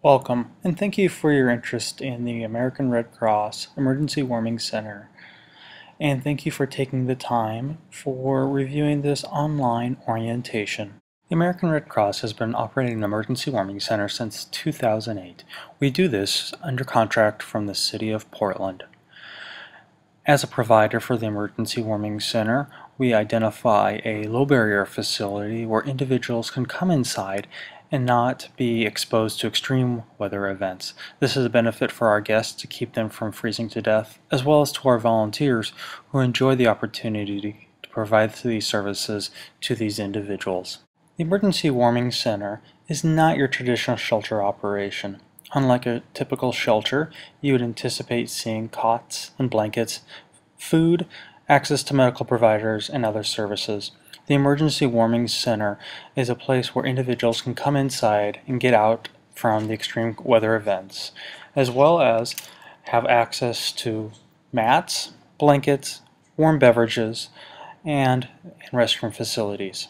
Welcome, and thank you for your interest in the American Red Cross Emergency Warming Center. And thank you for taking the time for reviewing this online orientation. The American Red Cross has been operating an emergency warming center since 2008. We do this under contract from the City of Portland. As a provider for the Emergency Warming Center, we identify a low barrier facility where individuals can come inside and not be exposed to extreme weather events. This is a benefit for our guests to keep them from freezing to death, as well as to our volunteers who enjoy the opportunity to provide these services to these individuals. The Emergency Warming Center is not your traditional shelter operation. Unlike a typical shelter, you would anticipate seeing cots and blankets, food, access to medical providers, and other services. The Emergency Warming Center is a place where individuals can come inside and get out from the extreme weather events, as well as have access to mats, blankets, warm beverages, and restroom facilities.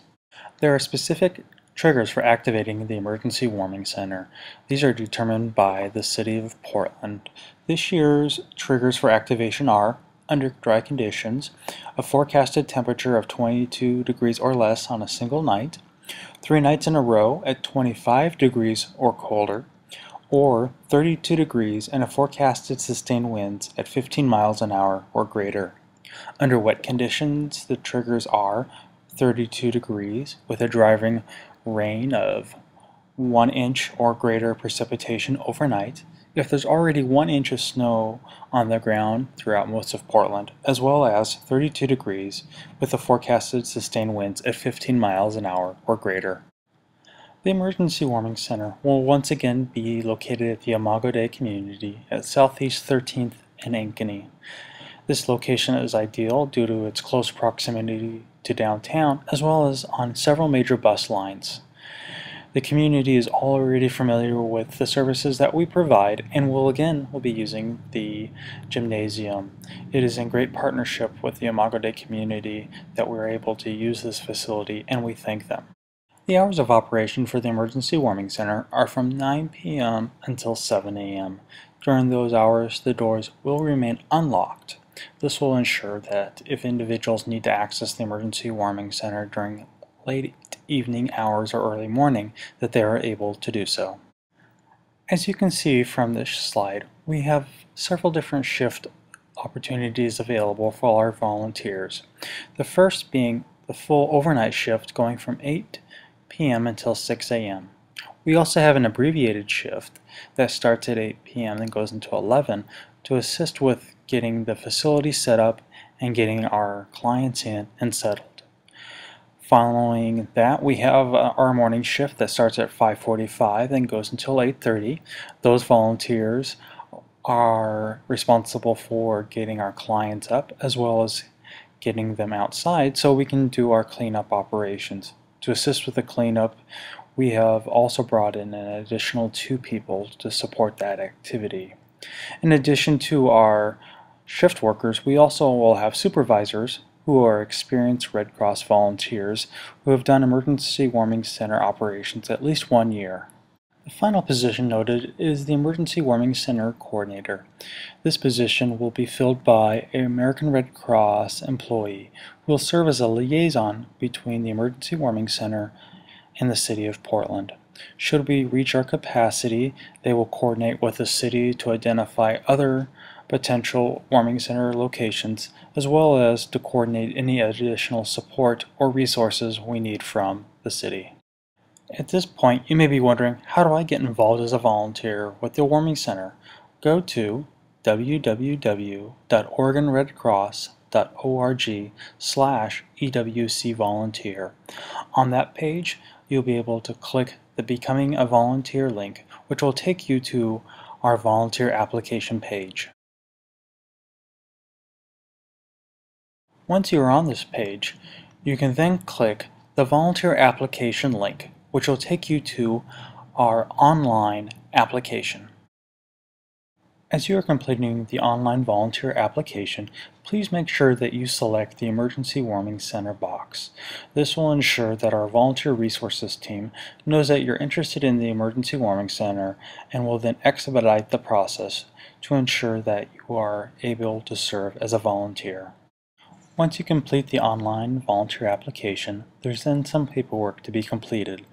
There are specific triggers for activating the Emergency Warming Center. These are determined by the City of Portland. This year's triggers for activation are: under dry conditions, a forecasted temperature of 22 degrees or less on a single night, 3 nights in a row at 25 degrees or colder, or 32 degrees and a forecasted sustained winds at 15 miles an hour or greater. Under wet conditions, the triggers are 32 degrees with a driving rain of 1 inch or greater precipitation overnight, if there's already 1 inch of snow on the ground throughout most of Portland, as well as 32 degrees with the forecasted sustained winds at 15 miles an hour or greater. The Emergency Warming Center will once again be located at the Imago Dei community at Southeast 13th and Ankeny. This location is ideal due to its close proximity to downtown, as well as on several major bus lines. The community is already familiar with the services that we provide and will be using the gymnasium. It is in great partnership with the Imago Dei community that we're able to use this facility, and we thank them. The hours of operation for the Emergency Warming Center are from 9 p.m. until 7 a.m. During those hours, the doors will remain unlocked. This will ensure that if individuals need to access the Emergency Warming Center during late evening hours or early morning, that they are able to do so. As you can see from this slide, we have several different shift opportunities available for our volunteers. The first being the full overnight shift going from 8 p.m. until 6 a.m. We also have an abbreviated shift that starts at 8 p.m. and goes until 11 to assist with getting the facility set up and getting our clients in and settled. Following that, we have our morning shift that starts at 5:45 and goes until 8:30. Those volunteers are responsible for getting our clients up as well as getting them outside so we can do our cleanup operations. To assist with the cleanup, we have also brought in an additional 2 people to support that activity. In addition to our shift workers, we also will have supervisors who are experienced Red Cross volunteers who have done Emergency Warming Center operations at least 1 year. The final position noted is the Emergency Warming Center Coordinator. This position will be filled by an American Red Cross employee who will serve as a liaison between the Emergency Warming Center and the City of Portland. Should we reach our capacity, they will coordinate with the city to identify other potential warming center locations, as well as to coordinate any additional support or resources we need from the city. At this point, you may be wondering, how do I get involved as a volunteer with the Warming Center? Go to www.oregonredcross.org/EWC-volunteer. On that page, you'll be able to click the Becoming a Volunteer link, which will take you to our volunteer application page. Once you are on this page, you can then click the Volunteer Application link, which will take you to our online application. As you are completing the online volunteer application, please make sure that you select the Emergency Warming Center box. This will ensure that our Volunteer Resources team knows that you're interested in the Emergency Warming Center and will then expedite the process to ensure that you are able to serve as a volunteer. Once you complete the online volunteer application, there's then some paperwork to be completed.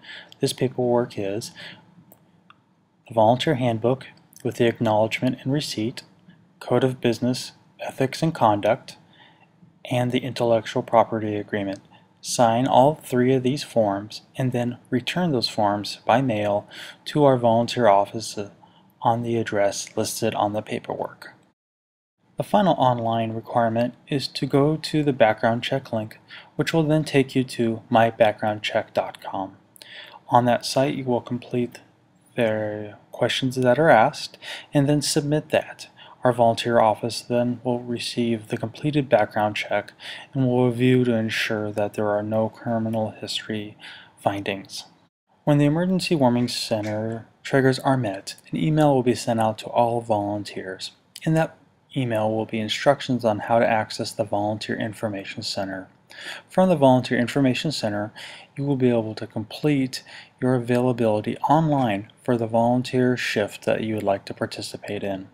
This paperwork is the volunteer handbook with the acknowledgement and receipt, code of business, ethics and conduct, and the intellectual property agreement. Sign all 3 of these forms and then return those forms by mail to our volunteer office on the address listed on the paperwork. The final online requirement is to go to the background check link, which will then take you to mybackgroundcheck.com. On that site, you will complete the questions that are asked and then submit that. Our volunteer office then will receive the completed background check and will review to ensure that there are no criminal history findings. When the Emergency Warming Center triggers are met, an email will be sent out to all volunteers. In that email will be instructions on how to access the Volunteer Information Center. From the Volunteer Information Center, you will be able to complete your availability online for the volunteer shift that you would like to participate in.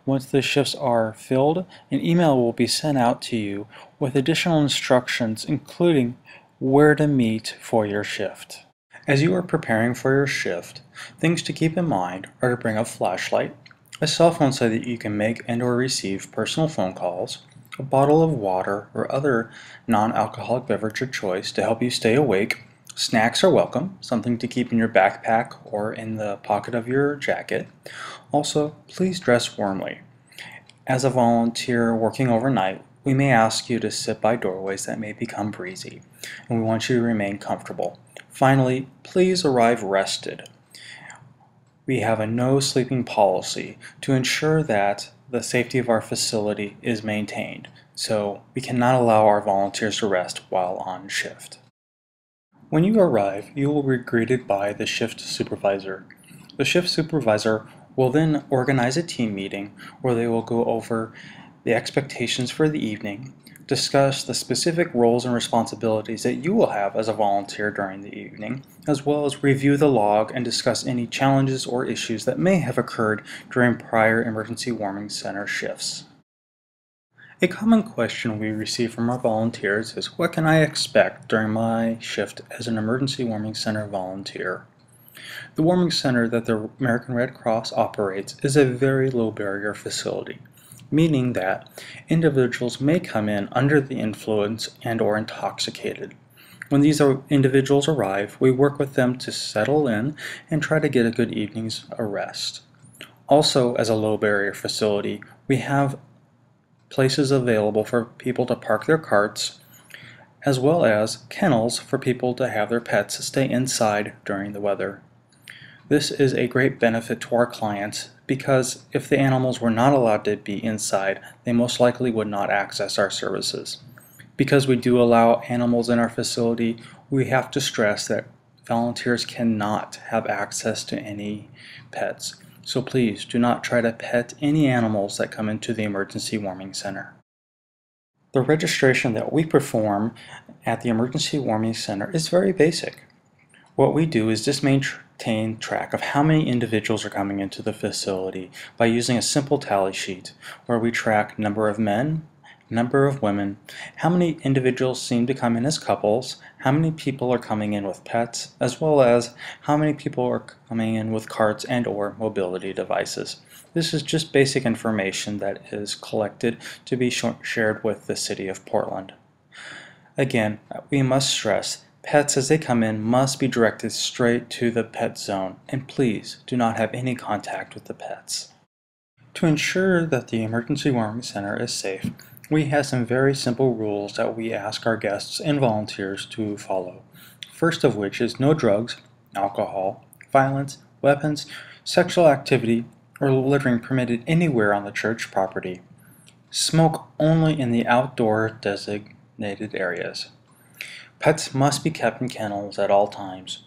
Once the shifts are filled, an email will be sent out to you with additional instructions, including where to meet for your shift. As you are preparing for your shift, things to keep in mind are to bring a flashlight, a cell phone so that you can make and/or receive personal phone calls, a bottle of water or other non-alcoholic beverage of choice to help you stay awake. Snacks are welcome, something to keep in your backpack or in the pocket of your jacket. Also, please dress warmly. As a volunteer working overnight, we may ask you to sit by doorways that may become breezy, and we want you to remain comfortable. Finally, please arrive rested. We have a no sleeping policy to ensure that the safety of our facility is maintained, so we cannot allow our volunteers to rest while on shift. When you arrive, you will be greeted by the shift supervisor. The shift supervisor will then organize a team meeting where they will go over the expectations for the evening, discuss the specific roles and responsibilities that you will have as a volunteer during the evening, as well as review the log and discuss any challenges or issues that may have occurred during prior Emergency Warming Center shifts. A common question we receive from our volunteers is, what can I expect during my shift as an Emergency Warming Center volunteer? The warming center that the American Red Cross operates is a very low barrier facility, meaning that individuals may come in under the influence and/or intoxicated. When these individuals arrive, we work with them to settle in and try to get a good evening's rest. Also, as a low barrier facility, we have places available for people to park their carts, as well as kennels for people to have their pets stay inside during the weather. This is a great benefit to our clients because if the animals were not allowed to be inside, they most likely would not access our services. Because we do allow animals in our facility, we have to stress that volunteers cannot have access to any pets. So please do not try to pet any animals that come into the Emergency Warming Center. The registration that we perform at the Emergency Warming Center is very basic. What we do is just maintain track of how many individuals are coming into the facility by using a simple tally sheet where we track number of men, number of women, how many individuals seem to come in as couples, how many people are coming in with pets, as well as how many people are coming in with carts and/or mobility devices. This is just basic information that is collected to be shared with the City of Portland. Again, we must stress pets as they come in must be directed straight to the pet zone, and please do not have any contact with the pets. To ensure that the Emergency Warming Center is safe, we have some very simple rules that we ask our guests and volunteers to follow. First of which is no drugs, alcohol, violence, weapons, sexual activity, or littering permitted anywhere on the church property. Smoke only in the outdoor designated areas. Pets must be kept in kennels at all times.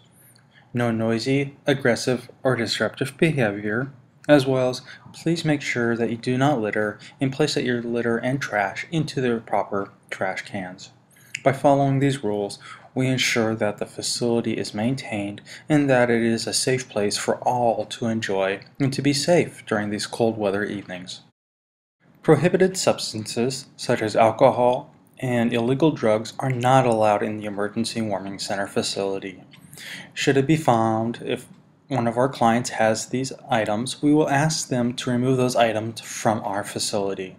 No noisy, aggressive, or disruptive behavior. As well as, please make sure that you do not litter and place your litter and trash into the proper trash cans. By following these rules, we ensure that the facility is maintained and that it is a safe place for all to enjoy and to be safe during these cold weather evenings. Prohibited substances such as alcohol and illegal drugs are not allowed in the Emergency Warming Center facility. Should it be found if one of our clients has these items, we will ask them to remove those items from our facility.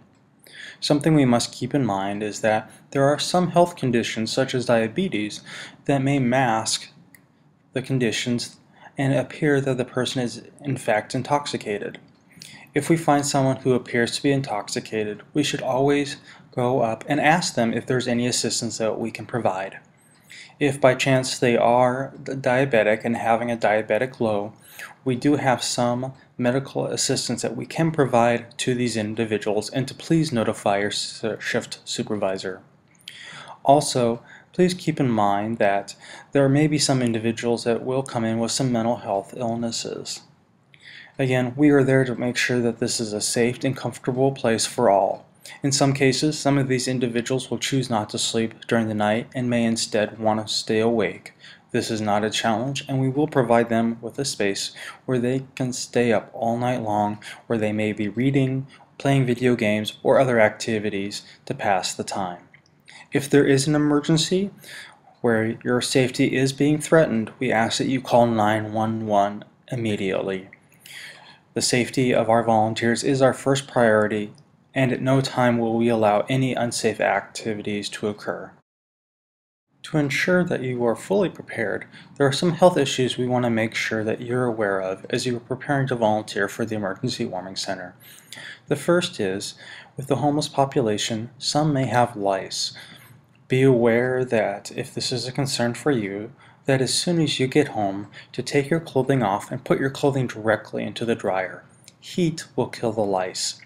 Something we must keep in mind is that there are some health conditions such as diabetes that may mask the conditions and appear that the person is in fact intoxicated. If we find someone who appears to be intoxicated, we should always go up and ask them if there's any assistance that we can provide. If by chance they are diabetic and having a diabetic low, we do have some medical assistance that we can provide to these individuals, and to please notify your shift supervisor. Also, please keep in mind that there may be some individuals that will come in with some mental health illnesses. Again, we are there to make sure that this is a safe and comfortable place for all. In some cases, some of these individuals will choose not to sleep during the night and may instead want to stay awake. This is not a challenge, and we will provide them with a space where they can stay up all night long, where they may be reading, playing video games, or other activities to pass the time. If there is an emergency where your safety is being threatened, we ask that you call 911 immediately. The safety of our volunteers is our first priority, and at no time will we allow any unsafe activities to occur. To ensure that you are fully prepared, there are some health issues we want to make sure that you're aware of as you are preparing to volunteer for the Emergency Warming Center. The first is, with the homeless population, some may have lice. Be aware that if this is a concern for you, that as soon as you get home, to take your clothing off and put your clothing directly into the dryer. Heat will kill the lice.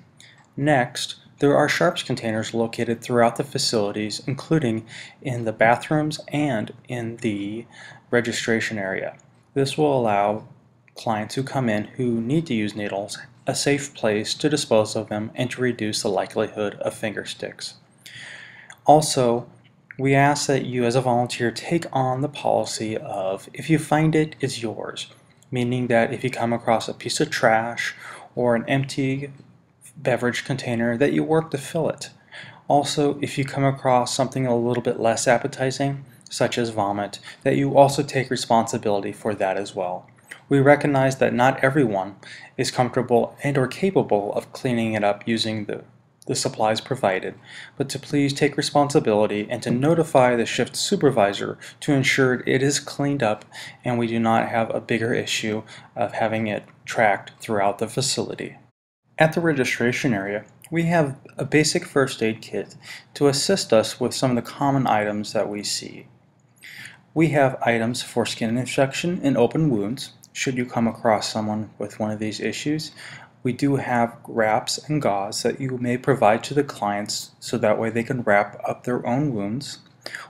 Next, there are sharps containers located throughout the facilities, including in the bathrooms and in the registration area. This will allow clients who come in who need to use needles a safe place to dispose of them and to reduce the likelihood of finger sticks. Also, we ask that you as a volunteer take on the policy of if you find it, it's yours, meaning that if you come across a piece of trash or an empty beverage container, that you work to fill it. Also, if you come across something a little bit less appetizing, such as vomit, that you also take responsibility for that as well. We recognize that not everyone is comfortable and or capable of cleaning it up using the supplies provided, but to please take responsibility and to notify the shift supervisor to ensure it is cleaned up and we do not have a bigger issue of having it tracked throughout the facility. At the registration area, we have a basic first aid kit to assist us with some of the common items that we see. We have items for skin infection and open wounds, should you come across someone with one of these issues. We do have wraps and gauze that you may provide to the clients so that way they can wrap up their own wounds.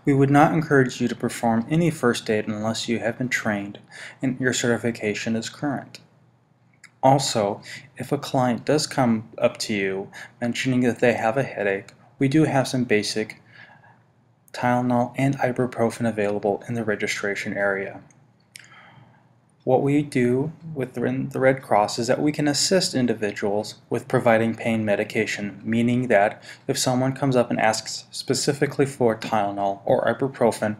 We would not encourage you to perform any first aid unless you have been trained and your certification is current. Also, if a client does come up to you mentioning that they have a headache, we do have some basic Tylenol and ibuprofen available in the registration area. What we do within the Red Cross is that we can assist individuals with providing pain medication, meaning that if someone comes up and asks specifically for Tylenol or ibuprofen,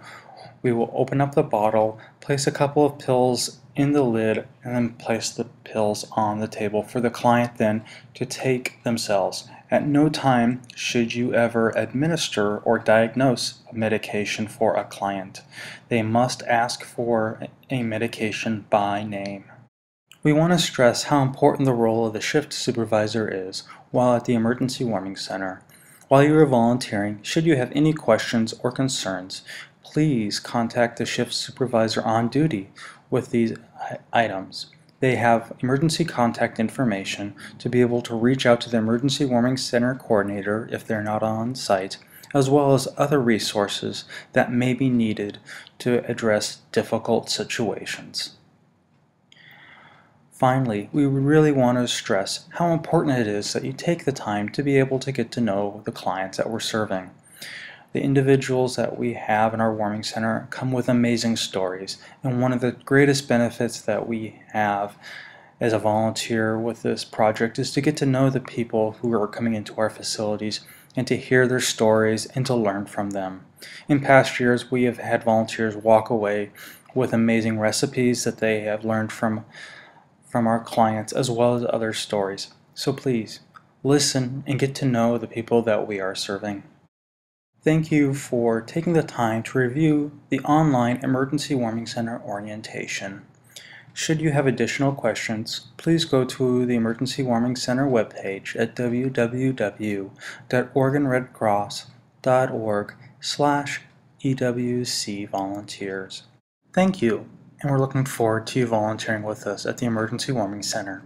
we will open up the bottle, place a couple of pills in the lid, and then place the pills on the table for the client then to take themselves. At no time should you ever administer or diagnose a medication for a client. They must ask for a medication by name. We want to stress how important the role of the shift supervisor is while at the Emergency Warming Center. While you are volunteering, should you have any questions or concerns, please contact the shift supervisor on duty with these items. They have emergency contact information to be able to reach out to the Emergency Warming Center coordinator if they're not on site, as well as other resources that may be needed to address difficult situations. Finally, we really want to stress how important it is that you take the time to be able to get to know the clients that we're serving. The individuals that we have in our warming center come with amazing stories, and one of the greatest benefits that we have as a volunteer with this project is to get to know the people who are coming into our facilities and to hear their stories and to learn from them. In past years, we have had volunteers walk away with amazing recipes that they have learned from our clients, as well as other stories. So please, listen and get to know the people that we are serving. Thank you for taking the time to review the online Emergency Warming Center orientation. Should you have additional questions, please go to the Emergency Warming Center webpage at www.oregonredcross.org/EWC volunteers. Thank you, and we're looking forward to you volunteering with us at the Emergency Warming Center.